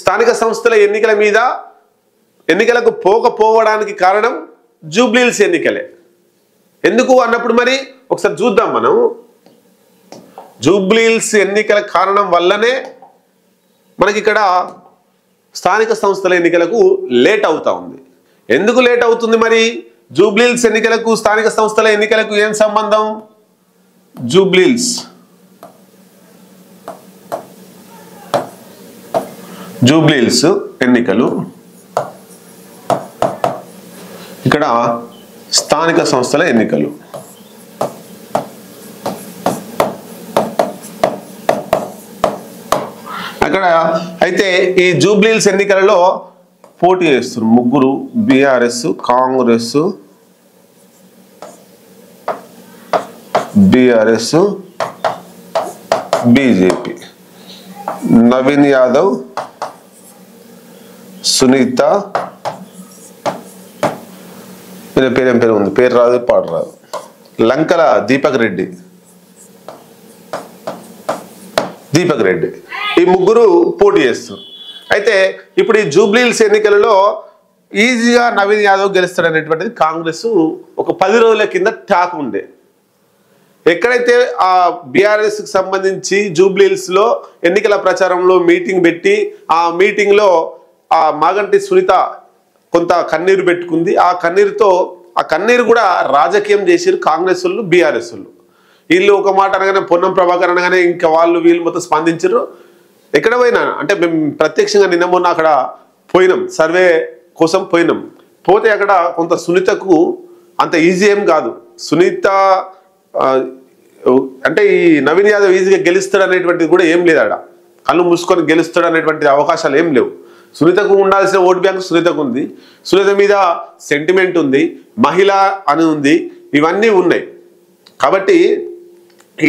స్థానిక సంస్థల ఎన్నికల మీద ఎన్నికలకు పోకపోవడానికి కారణం జూబ్లీహిల్స్ ఎన్నికలే. ఎందుకు అన్నప్పుడు మరి ఒకసారి చూద్దాం. మనం జూబ్లీహిల్స్ ఎన్నికల కారణం వల్లనే మనకి ఇక్కడ స్థానిక సంస్థల ఎన్నికలకు లేట్ అవుతా ఉంది. ఎందుకు లేట్ అవుతుంది మరి? జూబ్లీహిల్స్ ఎన్నికలకు స్థానిక సంస్థల ఎన్నికలకు ఏం సంబంధం? జూబ్లీహిల్స్ ఎన్నికలు ఇక్కడ స్థానిక సంస్థల ఎన్నికలు. అక్కడ అయితే ఈ జూబ్లీహిల్స్ ఎన్నికలలో పోటీ చేస్తారు ముగ్గురు, బీఆర్ఎస్, కాంగ్రెస్, బీజేపీ. నవీన్ యాదవ్, సునీత, పేరేం పేరు ఉంది, పేరు రాదు పాడు రాదు, లంకల దీపక్ రెడ్డి, ఈ ముగ్గురు పోటీ చేస్తారు. అయితే ఇప్పుడు ఈ జూబ్లీహిల్స్ ఎన్నికలలో ఈజీగా నవీన్ యాదవ్ గెలుస్తాడు అనేటువంటిది కాంగ్రెస్ ఒక 10 రోజుల కింద టాక్ ఉండే. ఎక్కడైతే ఆ బీఆర్ఎస్కి సంబంధించి జూబ్లీహిల్స్లో ఎన్నికల ప్రచారంలో మీటింగ్ పెట్టి ఆ మీటింగ్లో ఆ మాగంటి సునీత కొంత కన్నీరు పెట్టుకుంది. ఆ కన్నీరు కూడా రాజకీయం చేసారు కాంగ్రెస్ వాళ్ళు, బీఆర్ఎస్ వాళ్ళు. వీళ్ళు ఒక మాట అనగానే, పొన్నం ప్రభాకర్ అనగానే ఇంకా వీళ్ళు మొత్తం స్పందించారు. ఎక్కడ పోయినా అంటే మేము ప్రత్యక్షంగా నిన్న మొన్న అక్కడ పోయినాం, సర్వే కోసం పోతే అక్కడ కొంత సునీతకు అంత ఈజీ ఏం కాదు. సునీత అంటే ఈ నవీన్ యాదవ్ ఈజీగా గెలుస్తాడు అనేటువంటిది కూడా ఏం లేదు. ఆడ కళ్ళు మూసుకొని గెలుస్తాడు అనేటువంటి అవకాశాలు ఏం లేవు. సునీతకు ఉండాల్సిన ఓటు బ్యాంక్ సునీతకు ఉంది, సునీత మీద సెంటిమెంట్ ఉంది, మహిళ అని ఉంది, ఇవన్నీ ఉన్నాయి. కాబట్టి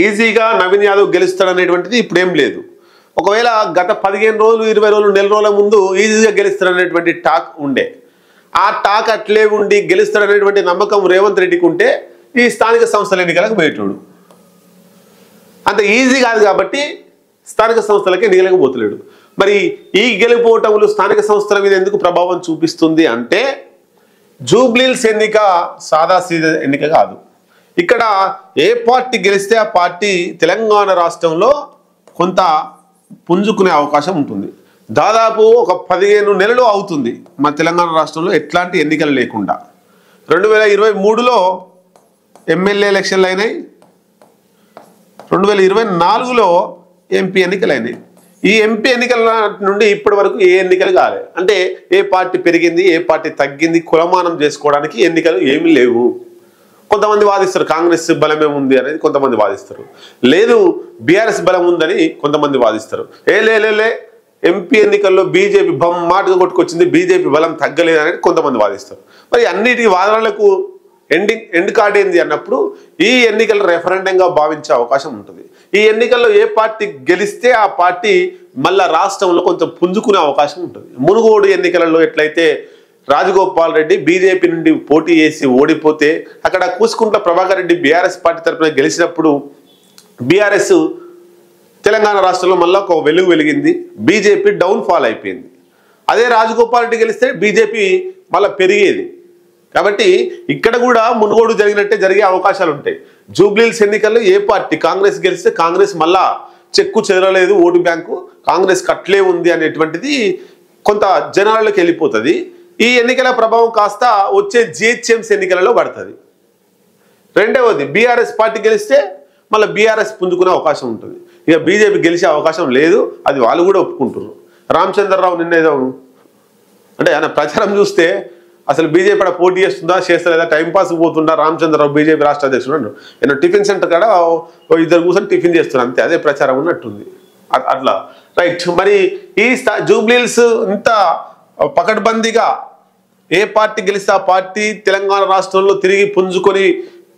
ఈజీగా నవీన్ యాదవ్ గెలుస్తాడు అనేటువంటిది ఇప్పుడు ఏం లేదు. ఒకవేళ గత 15 రోజులు, 20 రోజులు, నెల రోజుల ముందు ఈజీగా గెలుస్తాడు అనేటువంటి టాక్ ఉండే. ఆ టాక్ అట్లే ఉండి గెలుస్తాడు అనేటువంటి నమ్మకం రేవంత్ రెడ్డికి ఉంటే ఈ స్థానిక సంస్థల ఎన్నికలకు పోయేటోడు. అంత ఈజీ కాదు కాబట్టి స్థానిక సంస్థలకి ఎన్నికలకు పోతలేడు. మరి ఈ గెలుపోవటములు స్థానిక సంస్థల మీద ఎందుకు ప్రభావం చూపిస్తుంది అంటే, జూబ్లీహిల్స్ ఎన్నిక సాదాసీదా ఎన్నిక కాదు. ఇక్కడ ఏ పార్టీ గెలిస్తే ఆ పార్టీ తెలంగాణ రాష్ట్రంలో కొంత పుంజుకునే అవకాశం ఉంటుంది. దాదాపు ఒక 15 నెలలు అవుతుంది మన తెలంగాణ రాష్ట్రంలో ఎట్లాంటి ఎన్నికలు లేకుండా. 2023లో ఎమ్మెల్యే ఎలక్షన్లు అయినాయి, 2024లో ఎంపీ ఎన్నికలు అయినాయి. ఈ ఎంపీ ఎన్నికల నుండి ఇప్పటి వరకు ఏ ఎన్నికలు కాలే. అంటే ఏ పార్టీ పెరిగింది, ఏ పార్టీ తగ్గింది, కులమానం చేసుకోవడానికి ఎన్నికలు ఏమీ లేవు. కొంతమంది వాదిస్తారు కాంగ్రెస్ బలమే ఉంది అనేది, కొంతమంది వాదిస్తారు లేదు బీఆర్ఎస్ బలం ఉందని కొంతమంది వాదిస్తారు. లే ఎంపీ ఎన్నికల్లో బీజేపీ బొమ్మాటుగా కొట్టుకొచ్చింది, బీజేపీ బలం తగ్గలేదు అనేది కొంతమంది వాదిస్తారు. మరి అన్నిటి వాదనలకు ఎండ్ కార్డ్ ఏంది అన్నప్పుడు ఈ ఎన్నికలు రెఫరెండంగా భావించే అవకాశం ఉంటుంది. ఈ ఎన్నికల్లో ఏ పార్టీ గెలిస్తే ఆ పార్టీ మళ్ళా రాష్ట్రంలో కొంచెం పుంజుకునే అవకాశం ఉంటుంది. మునుగోడు ఎన్నికలలో ఎట్లయితే రాజగోపాల్ రెడ్డి బీజేపీ నుండి పోటీ చేసి ఓడిపోతే అక్కడ కూసుకుంట్ల ప్రభాకర్ రెడ్డి బీఆర్ఎస్ పార్టీ తరఫున గెలిచినప్పుడు బీఆర్ఎస్ తెలంగాణ రాష్ట్రంలో మళ్ళీ ఒక వెలుగు వెలిగింది, బీజేపీ డౌన్ ఫాల్ అయిపోయింది. అదే రాజగోపాల్ రెడ్డి గెలిస్తే బీజేపీ మళ్ళీ పెరిగేది. కాబట్టి ఇక్కడ కూడా మునుగోడు జరిగినట్టే జరిగే అవకాశాలు ఉంటాయి. జూబ్లీహిల్స్ ఎన్నికల్లో ఏ పార్టీ కాంగ్రెస్ గెలిస్తే కాంగ్రెస్ మళ్ళా చెక్కు చెదరలేదు, ఓటు బ్యాంకు కాంగ్రెస్ కట్లే ఉంది అనేటువంటిది కొంత జనాలకు వెళ్ళిపోతుంది. ఈ ఎన్నికల ప్రభావం కాస్త వచ్చే జిహెచ్ఎంసీ ఎన్నికలలో పడుతుంది. రెండవది బీఆర్ఎస్ పార్టీ గెలిస్తే మళ్ళీ బీఆర్ఎస్ పుంజుకునే అవకాశం ఉంటుంది. ఇక బీజేపీ గెలిచే అవకాశం లేదు, అది వాళ్ళు కూడా ఒప్పుకుంటారు. రామచంద్రరావు నిన్నేదో అంటే ఆయన ప్రచారం చూస్తే అసలు బీజేపీ అక్కడ పోటీ చేస్తలేదా, టైంపాస్ పోతుందా రామచంద్రరావు బీజేపీ రాష్ట్ర అధ్యక్షుడు అంటారు. నేను టిఫిన్ సెంటర్ కాడ ఇద్దరు కూర్చొని టిఫిన్ చేస్తున్నాను అంతే, అదే ప్రచారం ఉన్నట్టుంది. అట్లా రైట్. మరి ఈ జూబ్లీహిల్స్ ఇంత పకడ్బందీగా ఏ పార్టీ గెలిస్తే ఆ పార్టీ తెలంగాణ రాష్ట్రంలో తిరిగి పుంజుకొని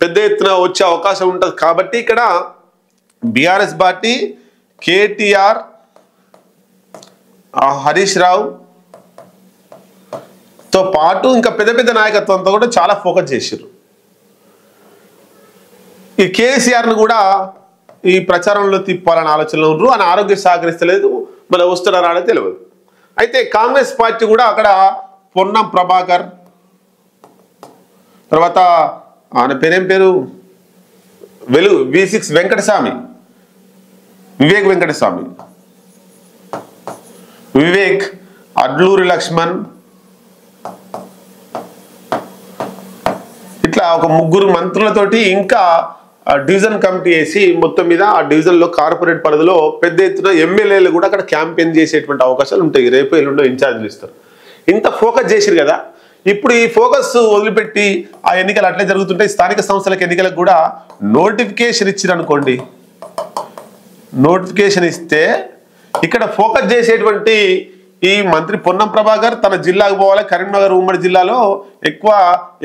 పెద్ద ఎత్తున వచ్చే అవకాశం ఉంటుంది. కాబట్టి ఇక్కడ బీఆర్ఎస్ పార్టీ కేటీఆర్, హరీష్ రావు తో పాటు ఇంకా పెద్ద పెద్ద నాయకత్వంతో కూడా చాలా ఫోకస్ చేశారు. ఈ కేసీఆర్ను కూడా ఈ ప్రచారంలో తిప్పాలని ఆలోచనలో ఉన్నారు. ఆయన ఆరోగ్యం సహకరిస్తలేదు, మళ్ళీ వస్తున్నారా అనేది తెలియదు. అయితే కాంగ్రెస్ పార్టీ కూడా అక్కడ పొన్నం ప్రభాకర్, తర్వాత ఆయన పేరేం పేరు V6 వెంకటస్వామి, వివేక్ వెంకటస్వామి, వివేక్, అడ్లూరి లక్ష్మణ్, ఇట్లా ఒక ముగ్గురు మంత్రులతోటి ఇంకా డివిజన్ కమిటీ వేసి మొత్తం మీద ఆ డివిజన్లో కార్పొరేట్ పరిధిలో పెద్ద ఎత్తున ఎమ్మెల్యేలు కూడా అక్కడ క్యాంపెయిన్ చేసేటువంటి అవకాశాలు ఉంటాయి. రేపు ఎల్లుండో ఇన్ఛార్జీలు ఇస్తారు. ఇంత ఫోకస్ చేసిరు కదా, ఇప్పుడు ఈ ఫోకస్ వదిలిపెట్టి ఆ ఎన్నికలు అట్లే జరుగుతుంటాయి. స్థానిక సంస్థలకు ఎన్నికలకు కూడా నోటిఫికేషన్ ఇచ్చిరు అనుకోండి, నోటిఫికేషన్ ఇస్తే ఇక్కడ ఫోకస్ చేసేటువంటి ఈ మంత్రి పొన్నం ప్రభాకర్ తన జిల్లాకు పోవాలి. కరీంనగర్ ఉమ్మడి జిల్లాలో ఎక్కువ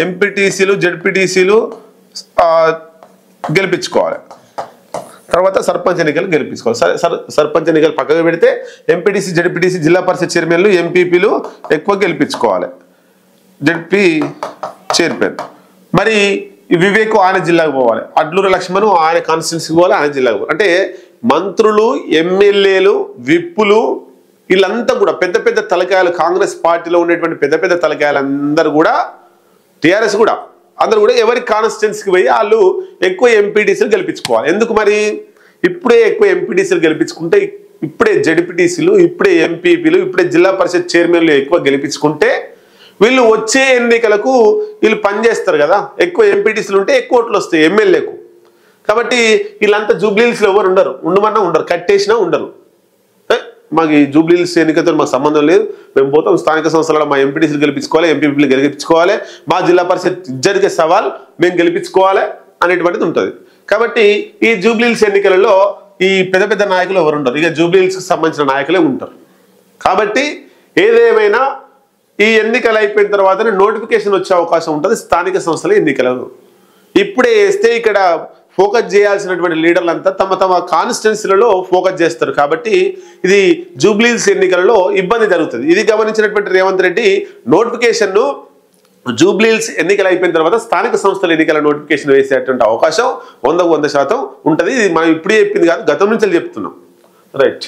ఎంపీటీసీలు జెడ్పీటీసీలు గెలిపించుకోవాలి. తర్వాత సర్పంచ్ ఎన్నికలు గెలిపించుకోవాలి. సర్పంచ్ ఎన్నికలు పక్కకు పెడితే ఎంపీటీసీ జెడ్పీటీసీ జిల్లా పరిషత్ చైర్మన్లు ఎంపీపీలు ఎక్కువ గెలిపించుకోవాలి, జెడ్పీ చైర్మన్. మరి వివేక్ ఆయన జిల్లాకు పోవాలి, అడ్లూరు లక్ష్మణ్ ఆయన కాన్స్టిట్యున్సీకి పోవాలి, ఆయన జిల్లాకు పోవాలి. అంటే మంత్రులు, ఎమ్మెల్యేలు, విప్పులు వీళ్ళంతా కూడా పెద్ద పెద్ద తలకాయలు, కాంగ్రెస్ పార్టీలో ఉండేటువంటి పెద్ద పెద్ద తలకాయలు అందరూ కూడా, టీఆర్ఎస్ కూడా అందరూ కూడా ఎవరి కాన్స్టిట్యున్సీకి పోయి వాళ్ళు ఎక్కువ ఎంపీటీసీలు గెలిపించుకోవాలి. ఎందుకు మరి ఇప్పుడే ఎక్కువ ఎంపీటీసీలు గెలిపించుకుంటే, ఇప్పుడే జెడ్పీటీసీలు, ఇప్పుడే ఎంపీపీలు, ఇప్పుడే జిల్లా పరిషత్ చైర్మన్లు ఎక్కువ గెలిపించుకుంటే వీళ్ళు వచ్చే ఎన్నికలకు వీళ్ళు పనిచేస్తారు కదా. ఎక్కువ ఎంపీటీసీలు ఉంటే ఎక్కువ ఓట్లు వస్తాయి ఎమ్మెల్యేకు. కాబట్టి వీళ్ళంతా జూబ్లీహిల్స్లో ఎవరు ఉండరు, ఉండమన్నా ఉండరు, కట్టేసినా ఉండరు. మాకు ఈ జూబ్లీహిల్స్ ఎన్నికతో మాకు సంబంధం లేదు, మేము పోతాం స్థానిక సంస్థలలో మా ఎంపీటీసీలు గెలిపించుకోవాలి, ఎంపీపీలు గెలిపించుకోవాలి, మా జిల్లా పరిషత్ జరిగే సవాల్ మేము గెలిపించుకోవాలి అనేటువంటిది ఉంటుంది. కాబట్టి ఈ జూబ్లీహిల్స్ ఎన్నికలలో ఈ పెద్ద పెద్ద నాయకులు ఎవరు ఉండరు, ఇక జూబ్లీహిల్స్కి సంబంధించిన నాయకులే ఉంటారు. కాబట్టి ఏదేమైనా ఈ ఎన్నికలు అయిపోయిన తర్వాతనే నోటిఫికేషన్ వచ్చే అవకాశం ఉంటుంది స్థానిక సంస్థల ఎన్నికలను. ఇప్పుడే వేస్తే ఇక్కడ ఫోకస్ చేయాల్సినటువంటి లీడర్లంతా తమ తమ కాన్స్టిట్యున్సీలలో ఫోకస్ చేస్తారు. కాబట్టి ఇది జూబ్లీహిల్స్ ఎన్నికలలో ఇబ్బంది జరుగుతుంది. ఇది గమనించినటువంటి రేవంత్ రెడ్డి నోటిఫికేషన్ను జూబ్లీహిల్స్ ఎన్నికలు అయిపోయిన తర్వాత స్థానిక సంస్థల ఎన్నికల నోటిఫికేషన్ వేసేటువంటి అవకాశం 100% ఉంటుంది. ఇది మనం ఇప్పుడే చెప్పింది కాదు, గతం నుంచి చెప్తున్నాం. రైట్.